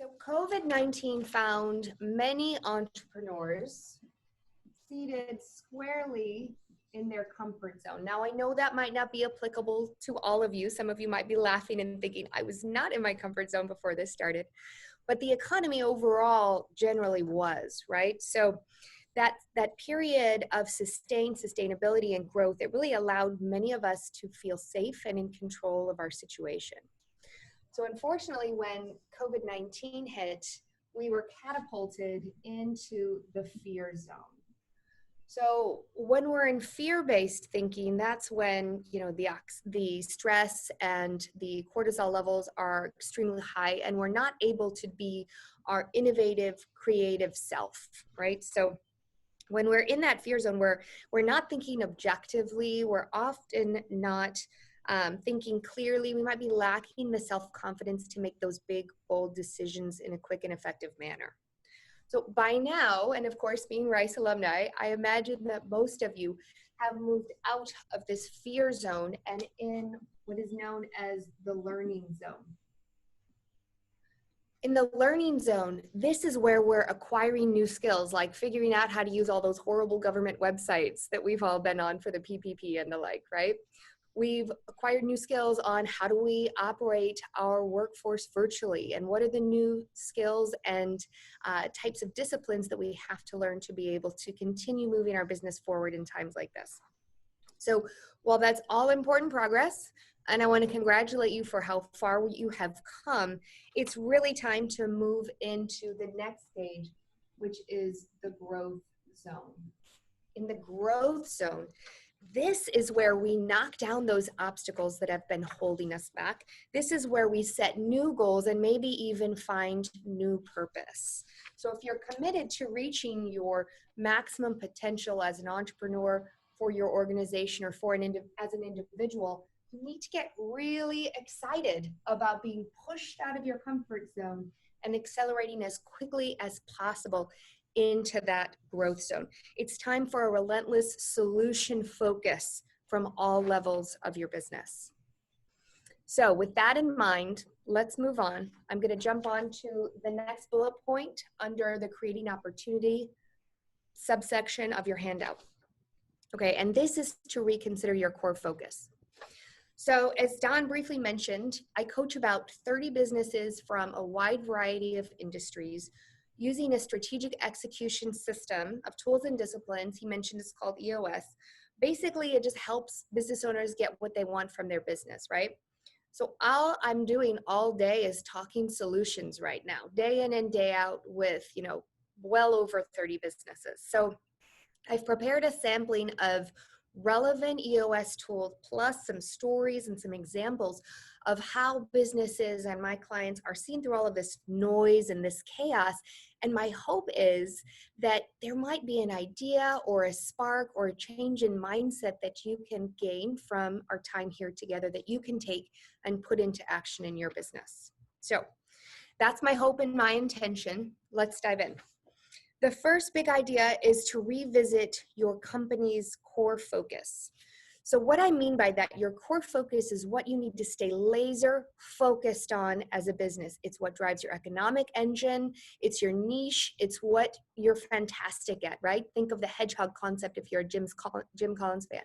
So COVID-19 found many entrepreneurs seated squarely in their comfort zone. Now, I know that might not be applicable to all of you. Some of you might be laughing and thinking, I was not in my comfort zone before this started. But the economy overall generally was, right? So that period of sustainability and growth, it really allowed many of us to feel safe and in control of our situation. So unfortunately, when COVID-19 hit, we were catapulted into the fear zone. So when we're in fear-based thinking, that's when, the stress and the cortisol levels are extremely high, and we're not able to be our innovative, creative self, right? So when we're in that fear zone, we're not thinking objectively, we're often not thinking clearly, we might be lacking the self-confidence to make those big, bold decisions in a quick and effective manner. So by now, and of course being Rice alumni, I imagine that most of you have moved out of this fear zone and in what is known as the learning zone. In the learning zone, this is where we're acquiring new skills, like figuring out how to use all those horrible government websites that we've all been on for the PPP and the like, right? We've acquired new skills on how do we operate our workforce virtually, and what are the new skills and types of disciplines that we have to learn to be able to continue moving our business forward in times like this. So while that's all important progress, and I want to congratulate you for how far you have come, it's really time to move into the next stage, which is the growth zone. In the growth zone, this is where we knock down those obstacles that have been holding us back. This is where we set new goals and maybe even find new purpose. So if you're committed to reaching your maximum potential as an entrepreneur, for your organization, or as an individual, you need to get really excited about being pushed out of your comfort zone and accelerating as quickly as possible into that growth zone. It's time for a relentless solution focus from all levels of your business. So with that in mind, let's move on. I'm going to jump on to the next bullet point under the creating opportunity subsection of your handout. Okay, and this is to reconsider your core focus. So as Don briefly mentioned, I coach about 30 businesses from a wide variety of industries using a strategic execution system of tools and disciplines. He mentioned it's called EOS. Basically, it just helps business owners get what they want from their business, right? So all I'm doing all day is talking solutions right now, day in and day out with, well over 30 businesses. So I've prepared a sampling of relevant EOS tools plus some stories and some examples of how businesses and my clients are seeing through all of this noise and this chaos. And my hope is that there might be an idea or a spark or a change in mindset that you can gain from our time here together that you can take and put into action in your business. So that's my hope and my intention. Let's dive in. The first big idea is to revisit your company's core focus. So what I mean by that, your core focus is what you need to stay laser focused on as a business. It's what drives your economic engine. It's your niche. It's what you're fantastic at, right? Think of the hedgehog concept if you're a Jim Collins fan.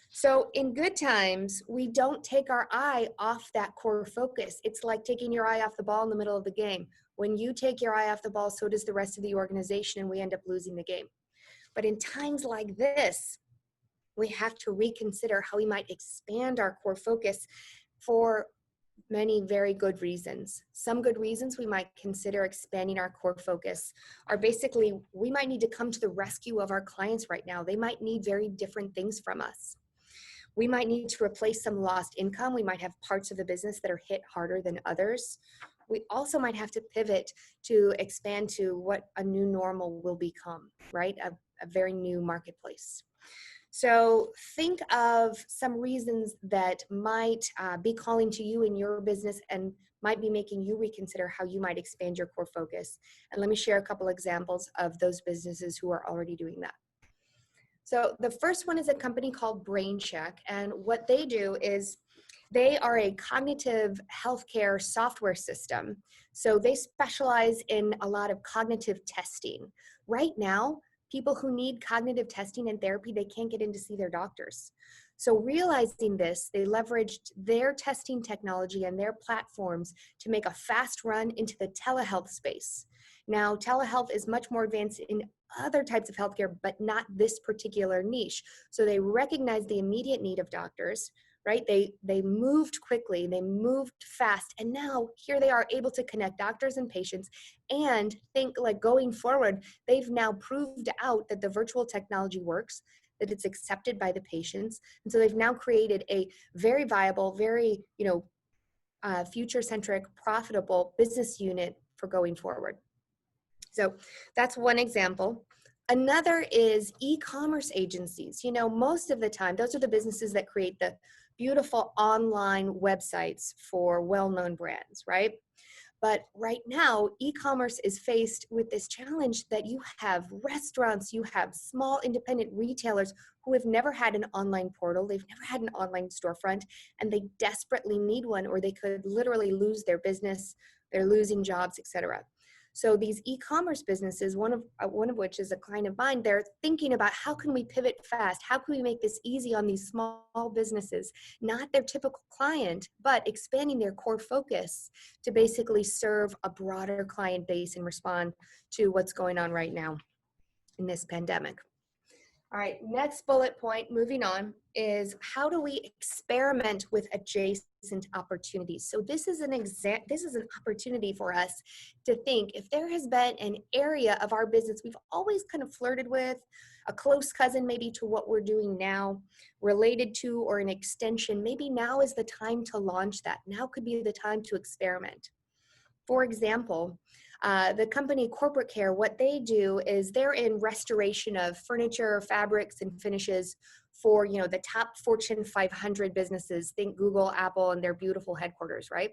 So in good times, we don't take our eye off that core focus. It's like taking your eye off the ball in the middle of the game. When you take your eye off the ball, so does the rest of the organization, and we end up losing the game. But in times like this, we have to reconsider how we might expand our core focus for many very good reasons. Some good reasons we might consider expanding our core focus are basically, we might need to come to the rescue of our clients right now. They might need very different things from us. We might need to replace some lost income. We might have parts of the business that are hit harder than others. We also might have to pivot to expand to what a new normal will become, right? A very new marketplace. So think of some reasons that might be calling to you in your business and might be making you reconsider how you might expand your core focus. And let me share a couple examples of those businesses who are already doing that. So the first one is a company called BrainCheck, and what they do is They are a cognitive healthcare software system. So they specialize in a lot of cognitive testing. Right now, people who need cognitive testing and therapy, they can't get in to see their doctors. So realizing this, they leveraged their testing technology and their platforms to make a fast run into the telehealth space. Now, telehealth is much more advanced in other types of healthcare, but not this particular niche. So they recognize the immediate need of doctors, right? They moved quickly, they moved fast, and now here they are able to connect doctors and patients and think like going forward, they've now proved out that the virtual technology works, that it's accepted by the patients. And so they've now created a very viable, very, future-centric, profitable business unit for going forward. So that's one example. Another is e-commerce agencies. You know, most of the time, those are the businesses that create the beautiful online websites for well-known brands, right? But right now, e-commerce is faced with this challenge that you have restaurants, you have small independent retailers who have never had an online portal, they've never had an online storefront, and they desperately need one, or they could literally lose their business, they're losing jobs, etc. So these e-commerce businesses, one of which is a client of mine, they're thinking about how can we pivot fast? How can we make this easy on these small businesses, not their typical client, but expanding their core focus to basically serve a broader client base and respond to what's going on right now in this pandemic. All right, next bullet point, moving on, is how do we experiment with adjacent opportunities? So this is an opportunity for us to think if there has been an area of our business we've always kind of flirted with, a close cousin maybe to what we're doing now, related to or an extension, maybe now is the time to launch that. Now could be the time to experiment. For example, the company Corporate Care, what they do is they're in restoration of furniture, fabrics, and finishes for, the top Fortune 500 businesses. Think Google, Apple, and their beautiful headquarters, right?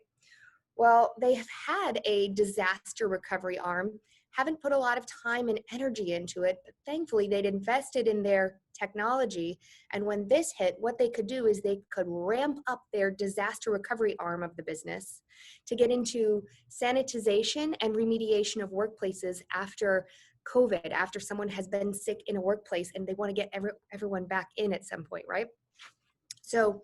Well, they have had a disaster recovery arm, haven't put a lot of time and energy into it, but thankfully they'd invested in their technology. And when this hit, what they could do is they could ramp up their disaster recovery arm of the business to get into sanitization and remediation of workplaces after COVID, after someone has been sick in a workplace and they want to get everyone back in at some point, right? So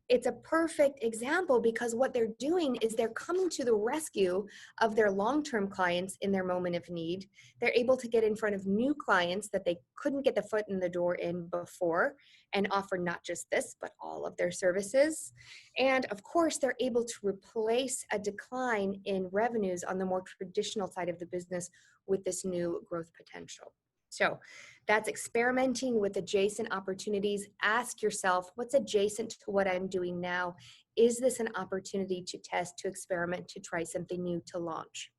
it's a perfect example because what they're doing is they're coming to the rescue of their long-term clients in their moment of need. They're able to get in front of new clients that they couldn't get the foot in the door in before and offer not just this, but all of their services. And of course, they're able to replace a decline in revenues on the more traditional side of the business with this new growth potential. So that's experimenting with adjacent opportunities. Ask yourself, what's adjacent to what I'm doing now? Is this an opportunity to test, to experiment, to try something new, to launch?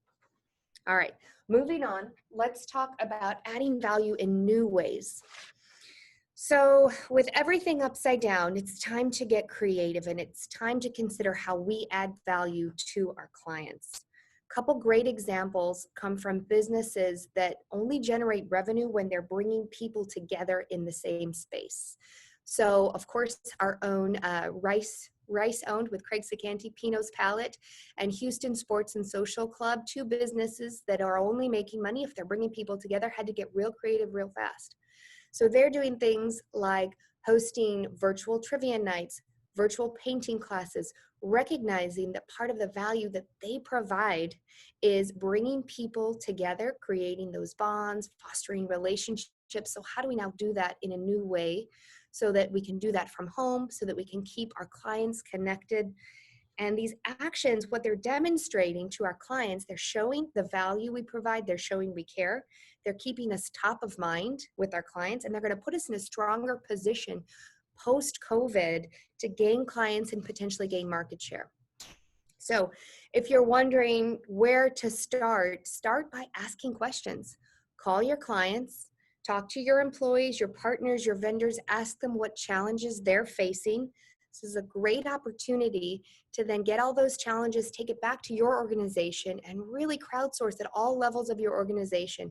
All right, moving on, let's talk about adding value in new ways. So with everything upside down, it's time to get creative and it's time to consider how we add value to our clients. Couple great examples come from businesses that only generate revenue when they're bringing people together in the same space. So, of course, our own Rice owned with Craig Sicanti, Pino's Palette, and Houston Sports and Social Club, two businesses that are only making money if they're bringing people together, had to get real creative real fast. So they're doing things like hosting virtual trivia nights, virtual painting classes, recognizing that part of the value that they provide is bringing people together, creating those bonds, fostering relationships. So how do we now do that in a new way so that we can do that from home, so that we can keep our clients connected? And these actions, what they're demonstrating to our clients, they're showing the value we provide, they're showing we care, they're keeping us top of mind with our clients, and they're going to put us in a stronger position post-COVID to gain clients and potentially gain market share. So if you're wondering where to start by asking questions. Call your clients, talk to your employees, your partners, your vendors, ask them what challenges they're facing. This is a great opportunity to then get all those challenges, take it back to your organization, and really crowdsource at all levels of your organization.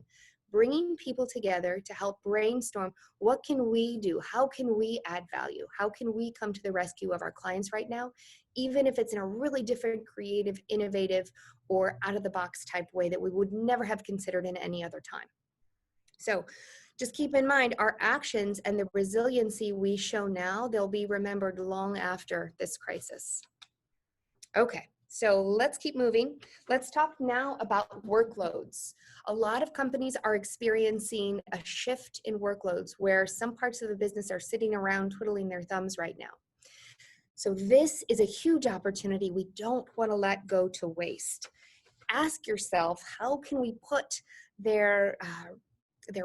bringing people together to help brainstorm, what can we do? How can we add value? How can we come to the rescue of our clients right now, even if it's in a really different, creative, innovative, or out of the box type way that we would never have considered in any other time. So just keep in mind, our actions and the resiliency we show now, they'll be remembered long after this crisis. Okay, so let's keep moving. Let's talk now about workloads. A lot of companies are experiencing a shift in workloads where some parts of the business are sitting around twiddling their thumbs right now. So this is a huge opportunity we don't want to let go to waste. Ask yourself, how can we put their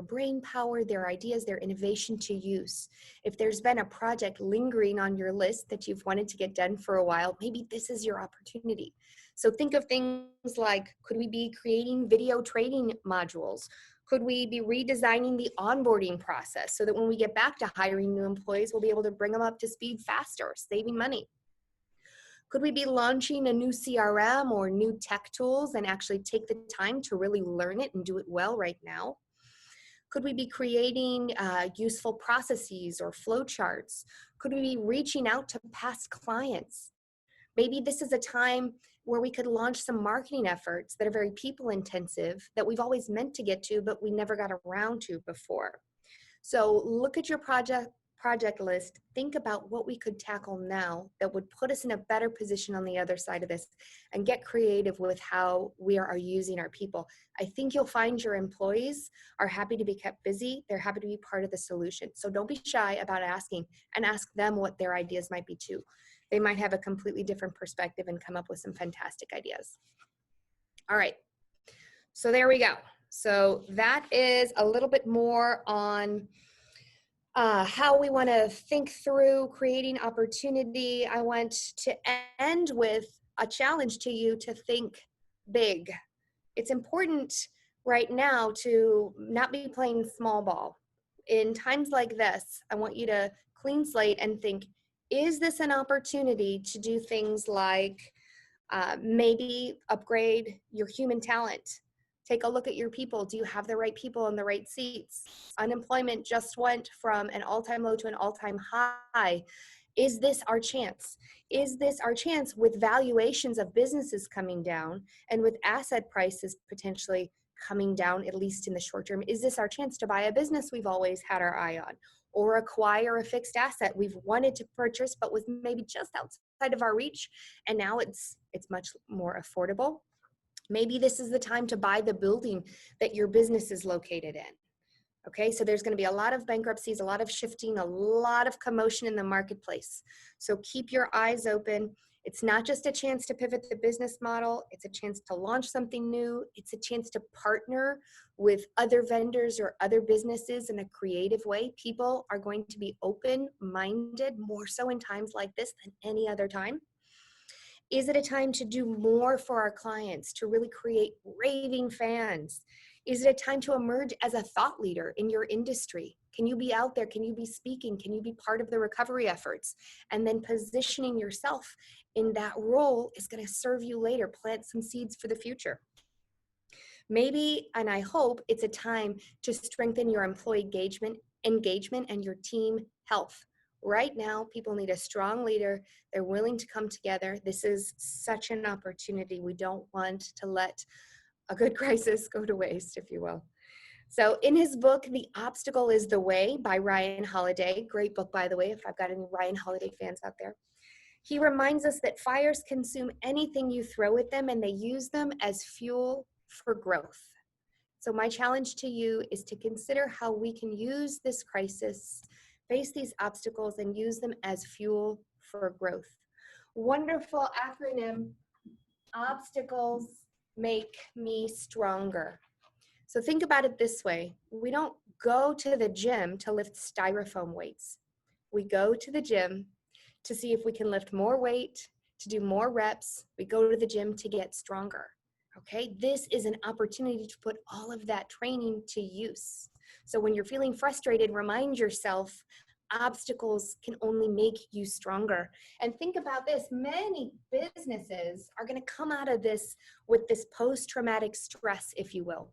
brain power, their ideas, their innovation to use? If there's been a project lingering on your list that you've wanted to get done for a while, maybe this is your opportunity. So think of things like, could we be creating video training modules? Could we be redesigning the onboarding process so that when we get back to hiring new employees, we'll be able to bring them up to speed faster, saving money? Could we be launching a new CRM or new tech tools and actually take the time to really learn it and do it well right now? Could we be creating useful processes or flowcharts? Could we be reaching out to past clients? Maybe this is a time where we could launch some marketing efforts that are very people intensive that we've always meant to get to, but we never got around to before. So look at your project list, think about what we could tackle now that would put us in a better position on the other side of this, and get creative with how we are using our people. I think you'll find your employees are happy to be kept busy. They're happy to be part of the solution. So don't be shy about asking, and ask them what their ideas might be too. They might have a completely different perspective and come up with some fantastic ideas. All right, so there we go. So that is a little bit more on how we want to think through creating opportunity. I want to end with a challenge to you to think big. It's important right now to not be playing small ball. In times like this, I want you to clean slate and think, is this an opportunity to do things like maybe upgrade your human talent? Take a look at your people. Do you have the right people in the right seats? Unemployment just went from an all-time low to an all-time high. Is this our chance? Is this our chance, with valuations of businesses coming down and with asset prices potentially coming down, at least in the short term? Is this our chance to buy a business we've always had our eye on, or acquire a fixed asset we've wanted to purchase but was maybe just outside of our reach, and now it's much more affordable? Maybe this is the time to buy the building that your business is located in. Okay, so there's going to be a lot of bankruptcies, a lot of shifting, a lot of commotion in the marketplace. So keep your eyes open. It's not just a chance to pivot the business model. It's a chance to launch something new. It's a chance to partner with other vendors or other businesses in a creative way. People are going to be open-minded, more so in times like this than any other time. Is it a time to do more for our clients, to really create raving fans? Is it a time to emerge as a thought leader in your industry? Can you be out there? Can you be speaking? Can you be part of the recovery efforts? And then positioning yourself in that role is going to serve you later, plant some seeds for the future. Maybe, and I hope, it's a time to strengthen your employee engagement and your team health. Right now, people need a strong leader. They're willing to come together. This is such an opportunity. We don't want to let a good crisis go to waste, if you will. So in his book, The Obstacle is the Way by Ryan Holiday, great book, by the way, if I've got any Ryan Holiday fans out there, he reminds us that fires consume anything you throw at them, and they use them as fuel for growth. So my challenge to you is to consider how we can use this crisis, face these obstacles, and use them as fuel for growth. Wonderful acronym, obstacles make me stronger. So think about it this way. We don't go to the gym to lift styrofoam weights. We go to the gym to see if we can lift more weight, to do more reps. We go to the gym to get stronger. Okay, this is an opportunity to put all of that training to use. So when you're feeling frustrated, remind yourself, obstacles can only make you stronger. And think about this, many businesses are going to come out of this with this post-traumatic stress, if you will.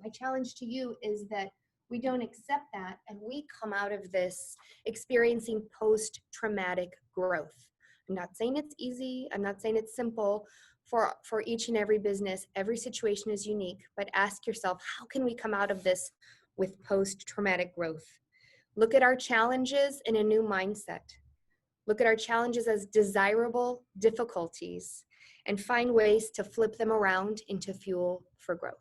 My challenge to you is that we don't accept that and we come out of this experiencing post-traumatic growth. I'm not saying it's easy. I'm not saying it's simple for each and every business. Every situation is unique, but ask yourself, how can we come out of this with post-traumatic growth? Look at our challenges in a new mindset. Look at our challenges as desirable difficulties and find ways to flip them around into fuel for growth.